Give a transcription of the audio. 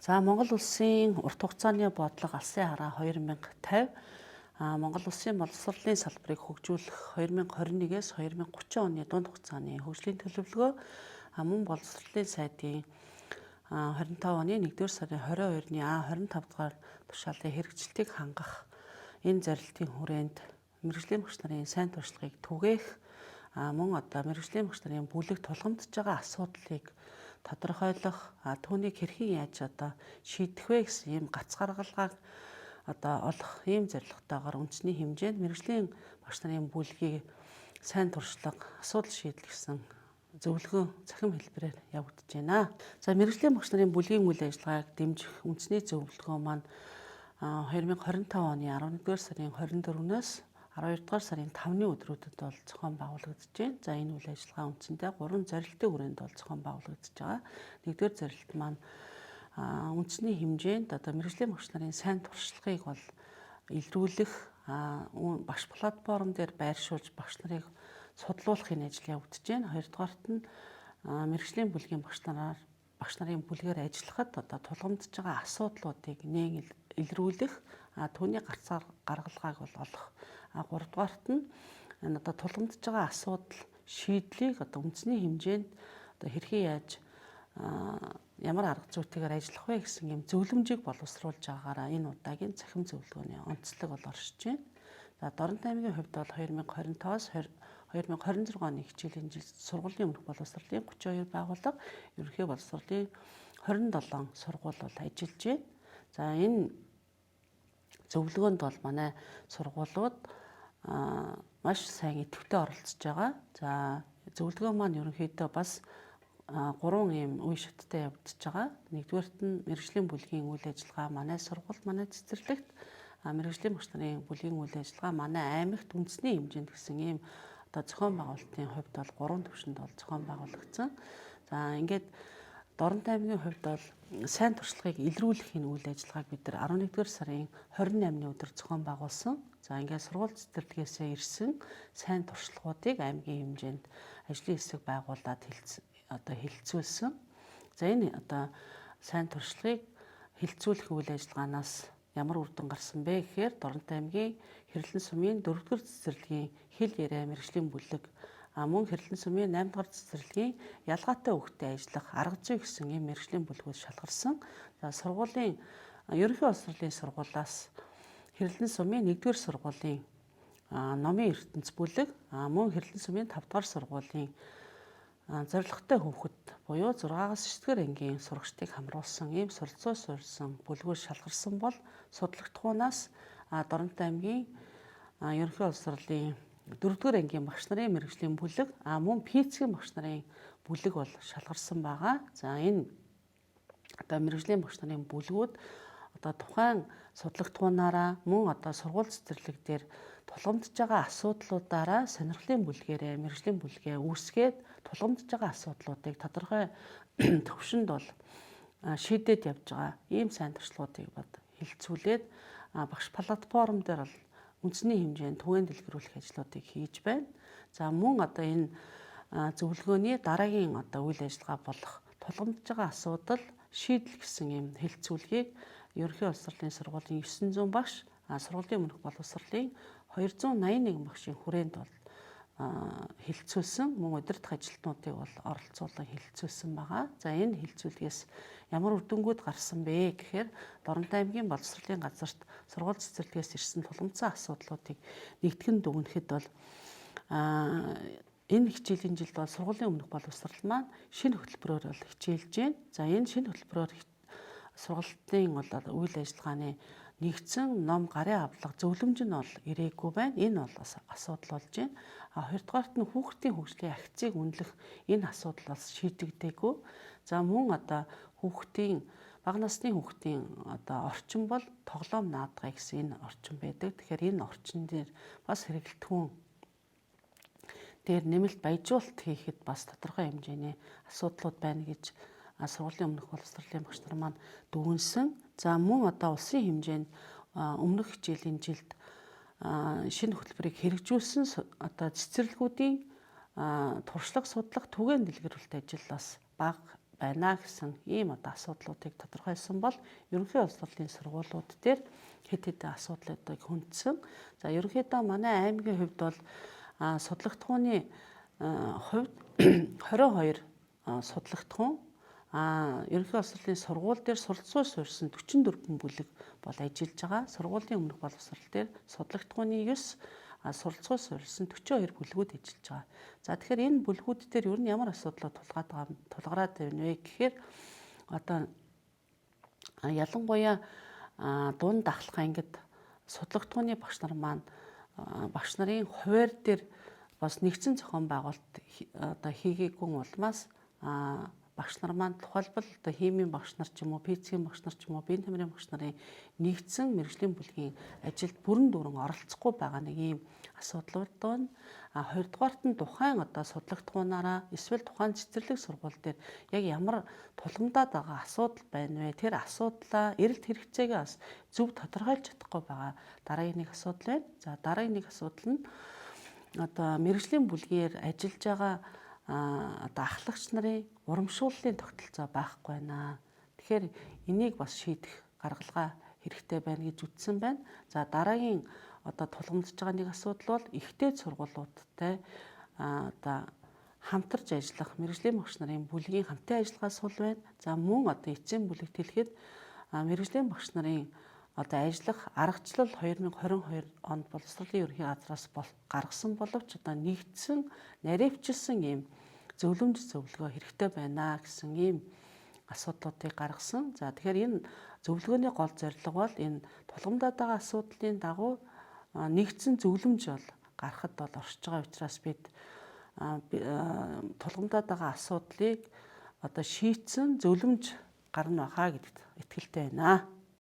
За Монгол улсын урт хугацааны бодлого алсын хараа 2050 Монгол улсын боловсролын салбарыг хөгжүүлэх 2021-с 2030 оны дунд хугацааны хөгжлийн төлөвлөгөө мөн боловсролын сайдын 25 оны 1-р сарын 22-ны А25 дугаар тушаалын хэрэгжилтийг хангах энэ зорилтын хүрээнд мэргэжлийн багш нарын сайн туршлагыг түгээх мөн мэргэжлийн багш нарын бүлэг тулгамдж байгаа асуудлыг тодорхойлох түүнийг хэрхэн яаж шийдэх вэ гэсэн ийм гац гаргалгааг олох ийм зорилготойгоор үндэсний хэмжээнд мэргэжлийн багш нарын бүлгийн сайн туршлага асуудал шийдэл гэсэн зөвлөгөө цахим хэлбэрээр явагдаж байна. За мэргэжлийн багш нарын бүлгийн үйл ажиллагааг дэмжих үндэсний зөвлөгөө маань 2025 оны 11-р сарын 24-нөөс 12-р сарын 5-ны өдрүүдэд бол зохион байгуулагдаж байна. За энэ үйл ажиллагаа үндсэндээ 3 зорилтын хүрээнд бол зохион байгуулагдаж байгаа. Нэгдүгээр зорилт маань үндэсний хэмжээнд мэргэжлийн багш нарын сайн туршлагыг бол илрүүлэх багш платформ дээр байршуулж багш нарыг судлуулахын ажил явагдаж байна. Хоёрдугаарт нь мэргэжлийн бүлгийн багш нарын бүлгээр ажиллахад тулгамдж байгаа асуудлуудыг нээн илрүүлэх түүний гарцаар гаргалгааг бол олох. Гуравдугаарт нь тулгамдж байгаа асуудал шийдлийг үндэсний хэмжээнд хэрхэн яаж ямар арга зүйтэйгээр ажиллах вэ гэсэн юм зөвлөмжийг боловсруулж байгаагаараа энэ удаагийн цахим зөвлөгөөний онцлог бол оршиж байна. За Дорнот аймгийн хувьд бол 2025-аас 2026 оны хичээлийн жил сургуулийн өмнөх боловсролын 32 байгууллага, ерөнхий боловсролын 27 сургууль бол ажиллаж байна. За энэ зөвлөгөөнд бол манай сургуулиуд маш сайн идэвхтэй оролцож байгаа. За зөвлөгөө маань ерөнхийдөө бас 3 ийм үе шаттай явагдаж байгаа. Нэгдүгээрт нь мэргэжлийн бүлгийн үйл ажиллагаа манай сургууль, манай цэцэрлэгт мэргэжлийн багш нарын бүлгийн үйл ажиллагаа манай аймагт үндэсний хэмжээнд гэсэн ийм зохион байгуулалтын хувьд бол 3 түвшинд бол зохион байгуулагдсан. За ингээд Дорнот аймгийн хувьд бол сайн туршлагыг илрүүлэх энэ үйл ажиллагааг бид нар 11-р сарын 28-ны өдөр зохион байгуулсан. За ингээд сургууль цэцэрлэгээс ирсэн сайн туршлагуудыг аймгийн хэмжээнд ажлын хэсэг байгуулад хэлэлцүүлсэн. За энэ сайн туршлагыг хэлэлцүүлэх үйл ажиллагаанаас ямар үр дүн гарсан бэ гэхээр Дорнот аймгийн Хэрлэн сумын 4-р цэцэрлэгийн хэл яриа мэргэжлийн бүлэг мөн Хэрлэн сумын 8-р цэцэрлэгийн ялгаатай хүүхдэд ажиллах арга зүй гэсэн ийм мэргэжлийн бүлгүүд шалгарсан. За сургуулийн ерөнхий боловсролын сургуулиас Хэрлэн сумын 1-р сургуулийн номын ертөнц бүлэг мөн Хэрлэн сумын 5-р сургуулийн зорилготой хүүхэд буюу 6-аас 9-р ангийн сурагчдыг хамруулсан ийм суралцуу суурьсан бүлгүүд шалгарсан бол судлагдхуунаас Дорнот аймгийн ерөнхий боловсролын 4-р ангийн багш нарын мэргэжлийн бүлэг мөн ПИЦ-ийн багш нарын бүлэг бол шалгарсан байгаа. За энэ мэргэжлийн багш нарын бүлгүүд тухайн судлагдхуунаараа мөн сургууль цэцэрлэг дээр тулгамдж байгаа асуудлуудаараа сонирхлын бүлгээрээ мэргэжлийн бүлгээ үүсгээд тулгамдж байгаа асуудлуудыг тодорхой төвшөнд бол шийдээд явж байгаа ийм сайн туршлагуудыг хэлэлцүүлээд багш платформ дээр бол үндэсний хэмжээнд түгээн дэлгэрүүлэх ажлуудыг хийж байна. За мөн энэ зөвлөгөөний дараагийн үйл ажиллагаа болох тулгамдж байгаа асуудал шийдэл гэсэн ийм хэлэлцүүлгийг ерөнхий боловсролын сургуулийн 900 багш, сургуулийн өмнөх боловсролын 281 багшийн хүрээнд бол хэлэлцүүлсэн. Мөн удирдах ажилтнуудыг бол оролцуулан хэлэлцүүлсэн байгаа. За энэ хэлэлцүүлгээс ямар үр дүнгууд гарсан бэ гэхээр Дорнот аймгийн боловсролын газарт сургууль цэцэрлэгээс ирсэн тулгамдсан асуудлуудыг нэгтгэн дүгнэхэд бол энэ хичээлийн жилд бол сургуулийн өмнөх боловсрол маань шинэ хөтөлбөрөөр бол хичээлж байна. За энэ шинэ хөтөлбөрөөр сургалтын үйл ажиллагааны нэгдсэн ном гарын авлага зөвлөмж нь бол ирээгүй байна. Энэ бол асуудал болж байна. Хоёрдугаарт нь хүүхдийн хөгжлийн агцыг үнэлэх энэ асуудал бас шийдэгдээгүй. За мөн хүүхдийн бага насны хүүхдийн орчин бол тоглоом наадгай гэсэн энэ орчин байдаг. Тэгэхээр энэ орчин дээр бас хэрэглэтгүүн дээр нэмэлт баяжуулалт хийхэд бас тодорхой хэмжээний асуудлууд байна гэж сургуулийн өмнөх боловсролын багш нар маань дүгнсэн. За мөн улсын хэмжээнд өмнөх хичээлийн жилд шинэ хөтөлбөрийг хэрэгжүүлсэн цэцэрлэгүүдийн туршлага судлах түгээн дэлгэрүүлэлт ажил бас бага байна гэсэн ийм одоо асуудлуудыг тодорхойлсон бол ерөнхий улс хурлын сургуулиуд дээр хэд хэдэн асуудлуудыг хүндсэн. За ерөнхийдөө манай аймгийн хувьд бол судлагдхууны хувьд 22 судлагдхуун ерөнхий улс хурлын сургууль дээр суралцсан суурьсан 44 бүлэг бол ажиллаж байгаа. Сургуулийн өмнөх боловсрол дээр судлагдхууны 9 суралцсан суурьсан 42 бүлгүүд ажиллаж байгаа. За тэгэхээр энэ бүлгүүд дээр ер нь ямар асуудлууд тулгараад байна вэ гэхээр одоо ялангуяа дунд ахлах ангид судлагдхууны багш нар маань багш нарын хуваар дээр бас нэгдсэн зохион байгуулалт одоо хийгээгүй улмаас багш нар маань тухайлбал одоо химийн багш нар ч юм уу, физикийн багш нар ч юм уу, биеийн тамирын багш нарын нэгдсэн мэргэжлийн бүлгийн ажилд бүрэн дүүрэн оролцохгүй байгаа нэг ийм асуудлууд байна. Хоёрдугаарт нь тухайн одоо судлагдхуунаараа эсвэл тухайн цэцэрлэг сургууль дээр яг ямар тулгамдаад байгаа асуудал байна вэ? Тэр асуудлаа эрэлт хэрэгцээгээ бас зөв тодорхойлж чадахгүй байгаа дараагийн нэг асуудал байна. За дараагийн нэг асуудал нь одоо мэргэжлийн бүлгээр ажиллаж байгаа одоо ахлагч нарын урамшууллын тогтолцоо байхгүй байна. Тэгэхээр энийг бас шийдэх гаргалгаа хэрэгтэй байна гэж үзсэн байна. За дараагийн одоо тулгамдж байгаа нэг асуудал бол ихтэй сургуулиудтай одоо хамтарч ажиллах мэргэжлийн багш нарын бүлгийн хамтын ажиллагаа сул байна. За мөн одоо эцсийн бүлэгт хэлэхэд мэргэжлийн багш нарын одоо ажиллах аргачлал 2022 онд боловсролын ерөнхий газраас гаргасан боловч одоо нэгдсэн наривчилсан ийм зөвлөмж зөвлөгөө хэрэгтэй байна гэсэн ийм асуудлуудыг гаргасан. За тэгэхээр энэ зөвлөгөөний гол зорилго бол энэ тулгамдаад байгаа асуудлын дагуу нэгдсэн зөвлөмж бол гаргахад бол оршиж байгаа учраас бид тулгамдаад байгаа асуудлыг одоо шийдсэн зөвлөмж гарна байхаа гэдэгт итгэлтэй байна.